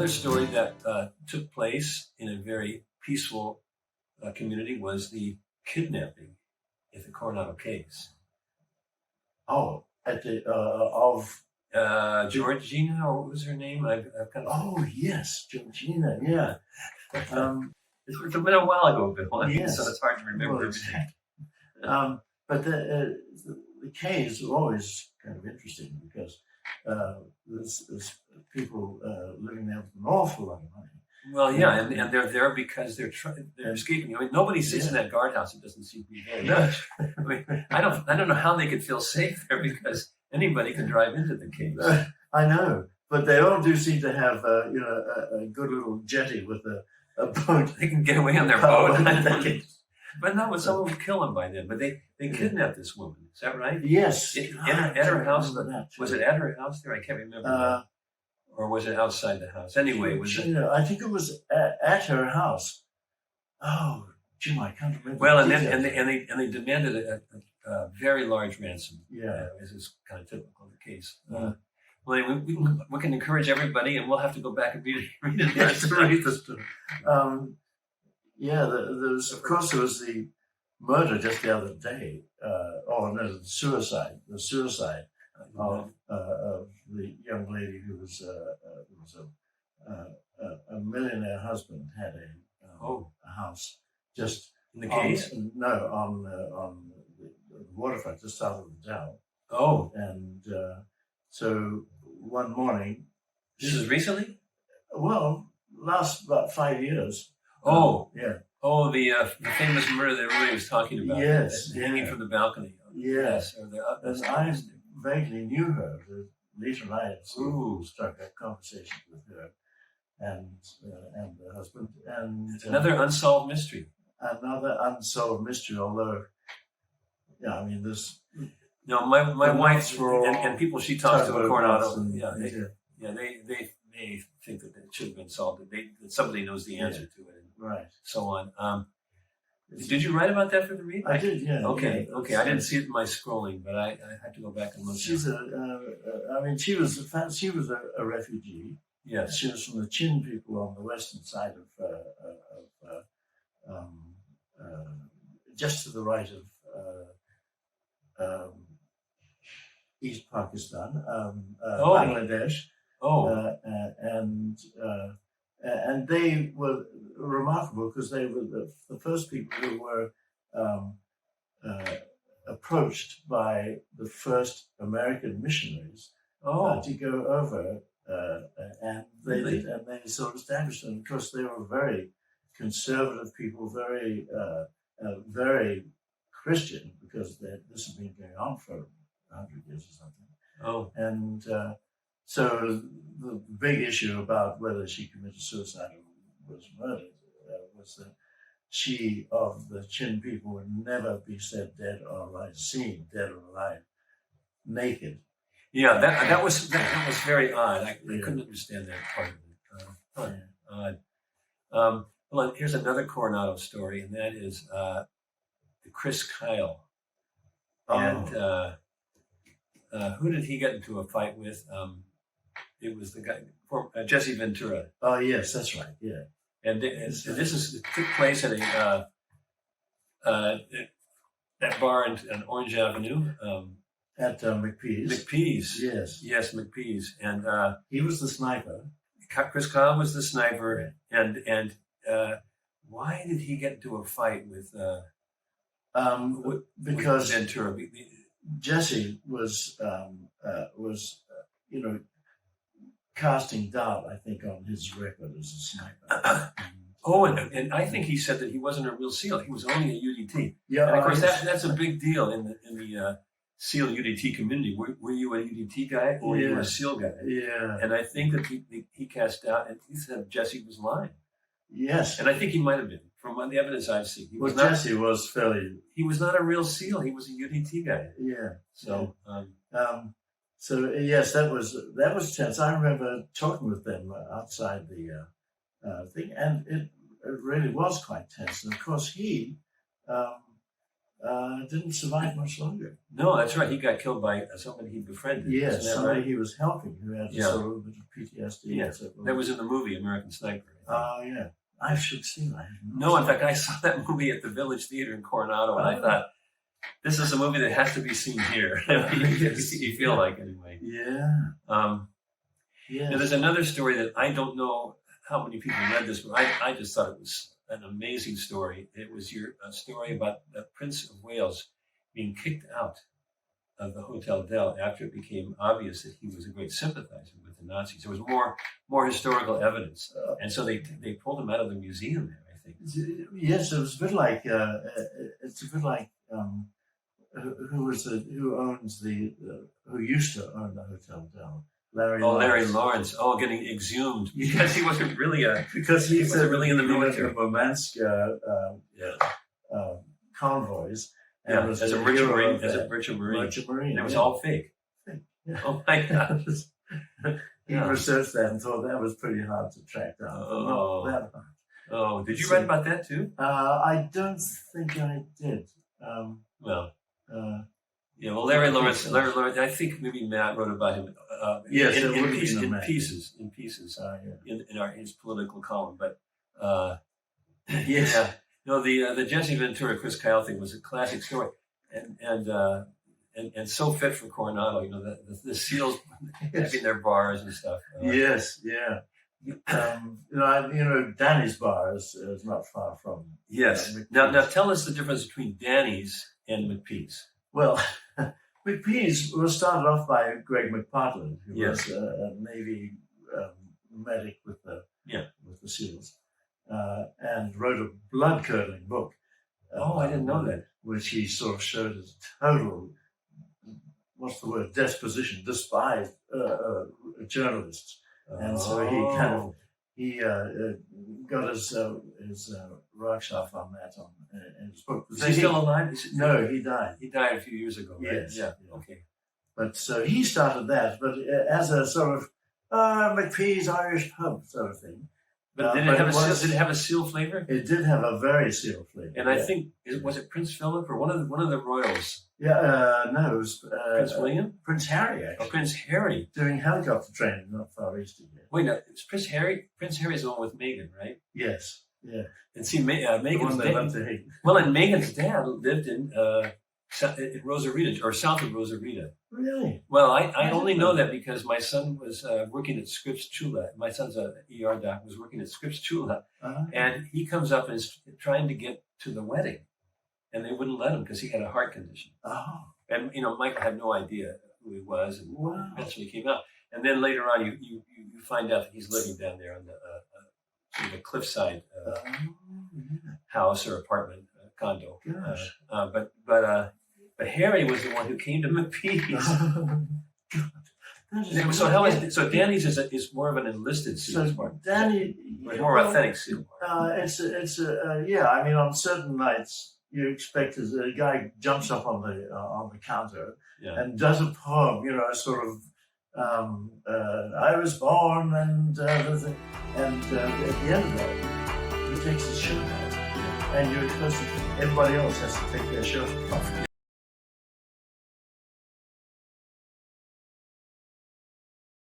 Another story that took place in a very peaceful community was the kidnapping at the Coronado Cays. Oh, at the of Georgina, or what was her name? I've kind of. Oh yes, Georgina. Yeah. It's been a while ago, Bill. Yes. So it's hard to remember Well, everything. But the caves are always kind of interesting because there's people living there with an awful lot of money. Well, yeah, and they're there because they're escaping. I mean, nobody sits in that guardhouse that doesn't seem to be there. No. I mean, I don't know how they could feel safe there because anybody can drive into the caves. I know, but they all do seem to have a good little jetty with a boat. They can get away on their boat. But no, someone would kill them by then. But they kidnapped this woman. Is that right? Yes. At her house. Was it at her house there? I can't remember. Or was it outside the house? Anyway, I think it was at her house. Oh, Jim, I can't remember. Well, and they demanded a very large ransom. Yeah, as is kind of typical of the case. Well, we can encourage everybody, and we'll have to go back and read it. Yeah, there was the murder just the other day. The suicide. The suicide of the young lady who was a millionaire husband, had a house just in the Cays. On the waterfront just south of the town. Oh, and so one morning. This is recently? Well, last about 5 years. Oh, yeah. Oh, the famous murder that everybody was talking about. Yes, hanging from the balcony. Yes, and I vaguely knew her. Lisa and I had struck a conversation with her and her husband. And another unsolved mystery. Another unsolved mystery. Although, yeah, I mean, this. No, my wife's and people she talks to in Coronado. They think that it should have been solved. That somebody knows the answer to it, and right? So on. Did you write about that for the read? I did, yeah. Okay. I didn't see it in my scrolling, but I had to go back and look. She was a refugee. Yes, she was from the Chin people on the western side of just to the right of East Pakistan, Bangladesh. And they were remarkable because they were the first people who were approached by the first American missionaries to go over, and they sort of established them. Of course, they were very conservative people, very Christian, because this had been going on for 100 years or something. Oh, and so the big issue about whether she committed suicide or was murdered was that she, of the Chin people, would never be said dead or alive, seen dead or alive, naked. Yeah, that was very odd. I couldn't understand that part of it. Odd. Well, here's another Coronado story, and that is the Chris Kyle. And who did he get into a fight with? It was the guy, Jesse Ventura. Oh, yes, that's right. Yeah, and this took place at that bar on Orange Avenue. At McPee's. McPee's. Yes, McPee's, and he was the sniper. Chris Kyle was the sniper, and why did he get into a fight with? Because Ventura. Jesse was casting doubt, I think, on his record as a sniper. And I think he said that he wasn't a real SEAL; he was only a UDT. Yeah, and of course that's a big deal in the SEAL UDT community. Were you a UDT guy or were you a SEAL guy? Yeah. And I think that he cast doubt, and he said Jesse was lying. Yes. And I think he might have been, from the evidence I've seen. Jesse was fairly. He was not a real SEAL. He was a UDT guy. Yeah. So. So yes, that was tense. I remember talking with them outside the thing, and it really was quite tense. And of course, he didn't survive much longer. No, that's right. He got killed by somebody he befriended. Yes, Isn't that somebody right? he was helping who had Yeah. sort of a bit of PTSD. Yeah, that was in the movie American Sniper. Oh, yeah. I should see that. No, in fact, I saw that movie at the Village Theater in Coronado, and I thought, this is a movie that has to be seen here. You feel like, anyway. Yeah. Yes. Now, there's another story that I don't know how many people read this, but I just thought it was an amazing story. It was a story about the Prince of Wales being kicked out of the Hotel Del after it became obvious that he was a great sympathizer with the Nazis. There was more historical evidence, and so they pulled him out of the museum there, I think. Yes, it was a bit like it's a bit like who used to own the Hotel Del. Larry Lawrence. Oh, getting exhumed because he wasn't really because he wasn't really in the military. The Murmansk convoys. Yeah, as a merchant marine. And it was all fake. Yeah. Oh my God. He researched that and thought that was pretty hard to track down. Oh, not that hard. Oh, did you write about that too? I don't think I did. Well, Larry Lawrence. I think maybe Matt wrote about him. Yes, in pieces. In his political column, but yes. Yeah. No, the Jesse Ventura Chris Kyle thing was a classic story, and so fit for Coronado. You know, the SEALs having their bars and stuff. Yes, yeah. Danny's bar is not far from. Yes. Now tell us the difference between Danny's and McPee's. Well, McPee's was started off by Greg McPartland, who Yes. was a Navy medic with the SEALs, and wrote a blood-curdling book. I didn't know that. Which he sort of showed as total, disposition, despised journalists. And so he got his Rorschach on that in his book. Is he still alive? No, he died. He died a few years ago, right? Yes. Yeah. Okay. But so he started that, but as a sort of McPee's Irish pub sort of thing. But did it have a seal flavor? It did have a very seal flavor. And I think was it Prince Philip or one of the royals? Yeah, no, it was Prince William? Prince Harry, actually. Oh, Prince Harry. Doing helicopter training not far east of here. Wait, no, it's Prince Harry? Prince Harry's the one with Meghan, right? Yes, yeah. And see, Meghan's dad. Well, and Meghan's dad lived in Rosarita, or south of Rosarita. Really? Well, I only know that because my son was working at Scripps Chula. My son's a ER doc, was working at Scripps Chula. And he comes up and is trying to get to the wedding. And they wouldn't let him because he had a heart condition. Oh. And, Michael had no idea who he was, and wow. eventually came out. And then later on, you find out that he's living down there on the sort of a cliffside house or apartment, condo. Gosh. But Harry was the one who came to McPee's. So Danny's is more of an enlisted SEALs bar. Danny, more authentic SEAL bar. I mean, on certain nights you expect as a guy jumps up on the counter and does a poem, sort of. I was born, and at the end of that, he takes his shirt off, and you're supposed to. Everybody else has to take their shirt off.